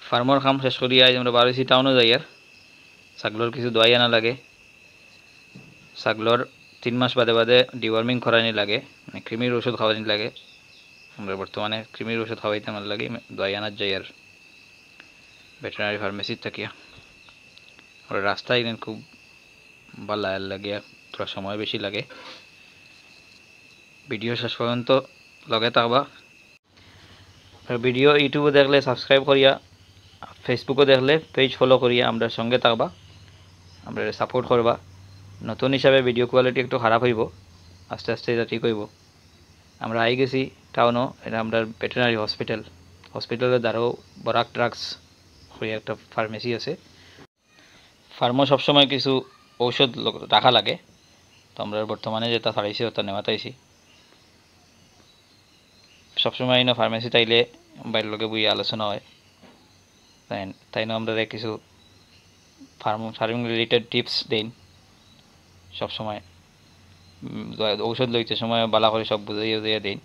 ফার্মর কাম শেষ করিয়া আমরা বারোইছি টাউনও যাই আর ছাগলর কিছু দোয়াই আনা লাগে। ছাগলর 3 মাস বাদে বাদে ডিওয়ার্মিং করানি লাগে, মানে কৃমির ওষুধ খাওয়ানি লাগে। আমরা বর্তমানে কৃমির ওষুধ খাওয়াইতে আমার লাগে দোয়াই আনার যাই আর ভেটেরিনারি ফার্মেসির থাকিয়া। আর রাস্তায় খুব ভালো লাগিয়া, থোড়া সময় বেশি লাগে। ভিডিও শেষ পর্যন্ত লগে থাকবা। আর ভিডিও ইউটিউবে দেখলে সাবস্ক্রাইব করিয়া, ফেসবুকে দেখলে পেজ ফলো করিয়া আমরা সঙ্গে থাকবা, আমরা সাপোর্ট করবা। নতুন হিসাবে ভিডিও কোয়ালিটি একটু খারাপ হইব, আস্তে আস্তে এটা ঠিক হইব। আমরা আই গেছি টাউনও, এটা আমরা ভেটেরিনারি হসপিটালের দ্বারাও বরাক ড্রাগস হয়ে একটা ফার্মেসি আছে। ফার্মও সবসময় কিছু ঔষধ রাখা লাগে, তো আমরা বর্তমানে যেটা ছাড়াইছি ওটা নেওয়াতাইছি। সবসময় না ফার্মেসি তাইলে বাইরের লোকে বই আলোচনা হয়, তাই না আমরা কিছু ফার্মিং রিলেটেড টিপস দেন সবসময়। ঔষধ লইতে সময় বালা করে সব বুঝাইয়া বুঝাইয়া দেন।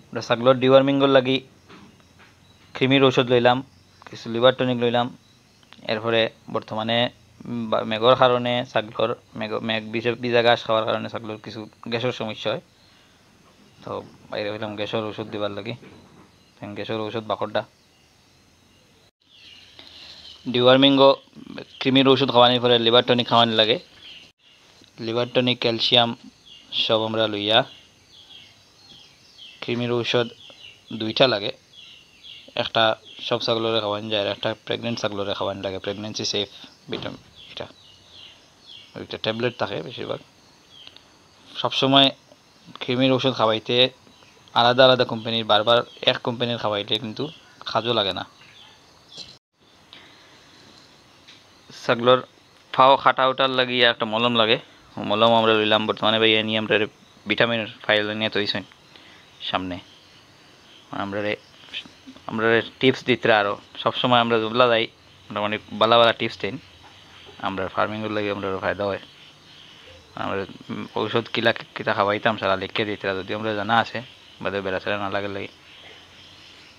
আমরা ছাগলর ডিওয়ার্মিংয়ের লাগি কৃমির ঔষধ লইলাম, কিছু লিভার টনিক লইলাম। এরপরে বর্তমানে মেঘর কারণে ছাগলর মেঘ ভিজা ঘাস খাওয়ার কারণে ছাগলর কিছু গ্যাসের সমস্যা হয়, তো বাইরে হইলাম গ্যাসের ওষুধ দিবার লাগি। গ্যাসের ওষুধ বাকরটা ডিওয়ার্মিংও কৃমির ওষুধ খাওয়ানোর পরে লিভার টনিক খাওয়ানি লাগে। লিভার টনিক ক্যালসিয়াম সব আমরা লইয়া, কৃমির ঔষধ 2টা লাগে, একটা সব ছাগলরে খাওয়ানো যায় আর একটা প্রেগনেন্ট ছাগলরে খাওয়ানো লাগে। প্রেগনেন্সি সেফ ভিটামিন, এটা ওইটা ট্যাবলেট থাকে বেশিরভাগ। সবসময় কৃমির ওষুধ খাওয়াইতে আলাদা আলাদা কোম্পানির, বারবার এক কোম্পানির খাওয়াইলে কিন্তু কাজও লাগে না। ছাগলর ফাও খাটা উঠার লাগিয়ে একটা মলম লাগে, মলম আমরা লইলাম। বর্তমানে ভাই নিয়ে আমরা ভিটামিনের ফাইল নিয়ে তৈরি সামনে আমরা টিপস দিতে আরও সবসময় আমরা বলা যাই, মোটামুটি বালা বালা টিপস দিন। আমরা ফার্মিংয়ের লাগে আমরা ফায়দা হয়। আমরা ঔষধ কিলা খাওয়াইতাম সারা লিখে দিতে, যদি আমরা জানা আছে বাদে বেড়া ছেড়া না লাগে লাগে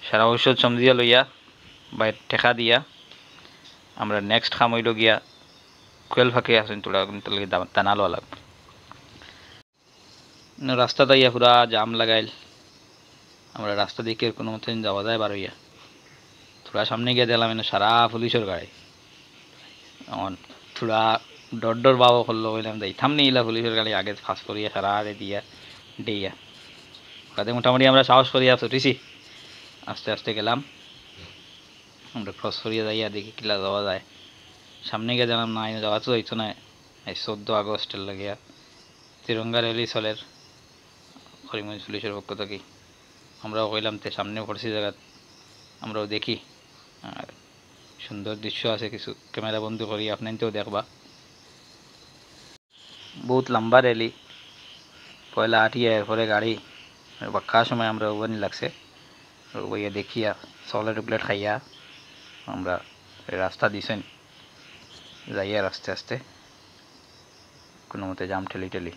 সারা ঔষধ সমঝিয়া লইয়া বা ঠেকা দিয়া আমরা নেক্সট খাম হইল গিয়া কোয়েল ফাঁকি আসেন তোলা কিন্তু দানা লওয়া লাগবে। রাস্তাতে ইয়া পুরা জাম লাগাইল, আমরা রাস্তা দিকে কোনো মতো যাওয়া যায় বার হইয়া। থোড়া সামনে গিয়ে দেখলাম সারা পুলিশের গাড়ি, এমন থোড়া ডর বাবু করলো, বললাম যাইতাম নি ইলা পুলিশের গাড়ি আগে ফাঁস করিয়া সারা আরে দিয়া ডেইয়া কাজে মোটামুটি আমরা সাহস করিয়া ছুটিছি। আস্তে আস্তে গেলাম, আমরা ক্রস করিয়া যাইয়া দেখি কিলা যাওয়া যায়। সামনে গিয়ে জানাম না যাওয়া তো যাইতো না, এই 14 আগস্টের লাগিয়া তিরঙ্গা র্যালি চলের করিমগঞ্জ পুলিশের পক্ষ থেকে। আমরাও কইলাম তে সামনে পড়ছি জায়গা আমরাও দেখি, আর সুন্দর দৃশ্য আছে, কিছু ক্যামেরা বন্ধ করি আপনাদেরও দেখবা। বহুত লম্বা র্যালি, পয়লা আটিয়া এরপরে গাড়ি বাক্কা সময় আমরা ওখানে লাগছে ওইয়া দেখিয়া সলের প্লেট খাইয়া আমরা রাস্তা দিছেন যাইয়া আস্তে আস্তে কোনো মতে জাম ঠেলি ঠেলি।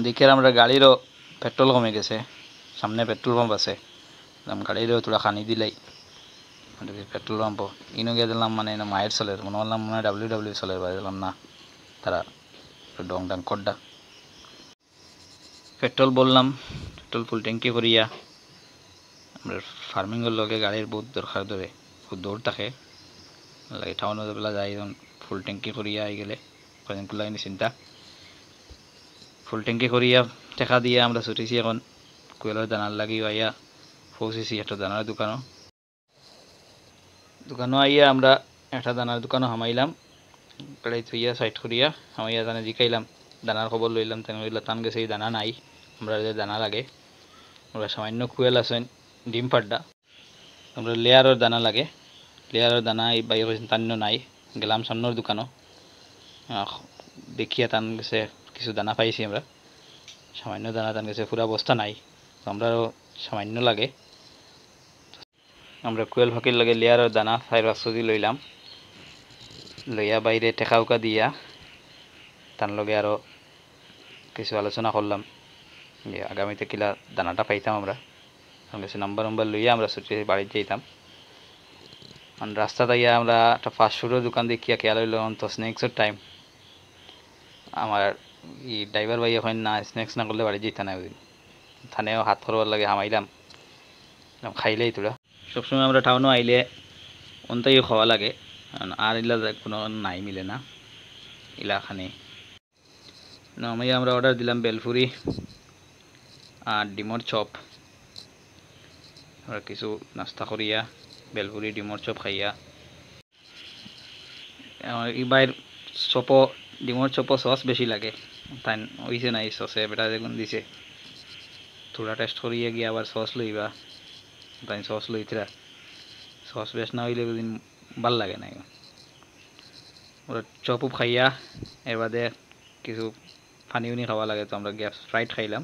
দিকের আমরা গাড়িরও পেট্রোল কমে গেছে, সামনে পেট্রোল পাম্প আছে, গাড়িরও তোরা খানি দিলাই পেট্রোল পাম্প ইনো গিয়ে দিলাম। মানে মায়ের চলের মনে করলাম মনে হয় ডাব্লিউ চলের বাজে দিলাম না, তারা ডং ডাং কড্ডা পেট্রোল বললাম। পেট্রোল ফুল ট্যাঙ্কি করিয়া আমরা ফার্মিংয়ের লগে গাড়ির বহুত দরকার ধরে, খুব দৌড় থাকে লাগে টাউনে বেলা যাই যখন ফুল ট্যাঙ্কি করিয়া আই গেলে কদিনগুলো লাগেনি চিন্তা। ফুল ট্যাঙ্কি করিয়া টেকা দিয়ে আমরা ছুটেছি এখন কুয়েলের দানার লাগি আইয়া পৌঁছেছি একটা দানার দোকানও আইয়া আমরা একটা দানার দোকানও হামাইলাম, গাড়ি থইয়া সাইড করিয়া হামাইয়া জানে জিকাইলাম, দানার খবর লইলাম। তেন লইলা টান গেছে এই দানা নাই, আমরা যে দানা লাগে আমরা সামান্য কুয়েল আছেন ডিম পাড্ডা, আমরা লেয়ারের দানা লাগে, লেয়ারের দানা এই বাইরে টান্য নাই। গেলাম সামনের দোকানও দেখিয়া টান গেছে কিছু দানা পাইছি আমরা, সামান্য দানা টান গেছে, পুরা বস্তা নাই, আমরাও সামান্য লাগে। আমরা কুয়েল ফাঁকির লাগে লেয়ারের দানা 4-5 কেজি লইলাম, লইয়া বাইরে টেকা উকা দিয়া তার লগে আরও কিছু আলোচনা করলাম যে আগামীতে কিলা দানাটা পাইতাম আমরা। কাছে নাম্বার লইয়া আমরা ছুটে বাড়িতে যেতাম। রাস্তা তাইয়া আমরা একটা ফাস্ট ফুডের দোকান দেখিয়া খেয়াল হইল তো স্ন্যাক্সের টাইম। আমার ড্রাইভার ভাই এখন না স্ন্যাক্স না করলে বাড়ি যেতাম না। ওই দিন থানেও হাত করবার লাগে হামাইলাম, খাইলেই তোরা। সবসময় আমরা টাউনও আইলে অন্তাইও খাওয়া লাগে, আর ইলা কোনো নাই মিলে না ইলাখানে। নামাইয়া আমরা অর্ডার দিলাম বেলপুরি আর ডিমর চপ। আমরা কিছু নাস্তা করিয়া বেলপুরি ডিমর চপ খাইয়া আমার বাইর চপও ডিমর চপও সস বেশি লাগে, তাই হইছে না এই সসে বেটা দেখুন দিছে। থোড়া টেস্ট করিয়া গিয়ে আবার সস লইবা, তাই সস লইতরা। সস বেশ না হইলে দিন ভাল লাগে না। ওরা চপও খাইয়া এর বাদে কিছু পানি উনি খাওয়া লাগে, তো আমরা গিয়া স্প্রাইট খাইলাম।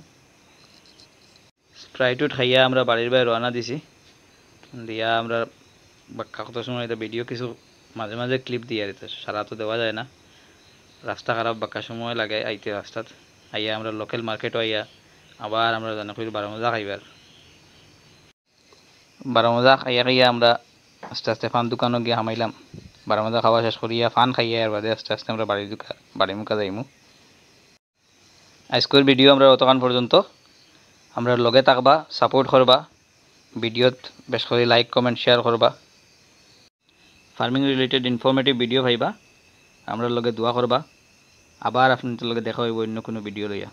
স্প্রাইটও খাইয়া আমরা বাড়ির বাইরে রওনা দিছি। দিয়া আমরা বাক্কা কত সময় এটা ভিডিও কিছু মাঝে মাঝে ক্লিপ দিয়ে দিতে, সারা তো দেওয়া যায় না, রাস্তা খারাপ বাক্কা সময় লাগে আইতে। রাস্তাত আইয়া আমরা লোকাল মার্কেটও আইয়া আবার আমরা জানা করি বারোমজা খাইবার। বারোমজা খাইয়া খাইয়া আমরা আস্তে আস্তে ফান দোকানও গিয়ে হামাইলাম। বারোমজা খাওয়া শেষ করিয়া ফান খাইয়া এর বাদে আস্তে আস্তে আমরা বাড়ি মুখা যাইমু। আজকের ভিডিও আমরা অতক্ষণ পর্যন্ত। আমরা লগে থাকবা, সাপোর্ট করবা, ভিডিওত বেশ করে লাইক কমেন্ট শেয়ার করবা। ফার্মিং রিলেটেড ইনফরমেটিভ ভিডিও পাইবা, আমরা লগে দোয়া করবা। আবার আপনাদের লগে দেখা হইব অন্য কোনো ভিডিও লইয়া।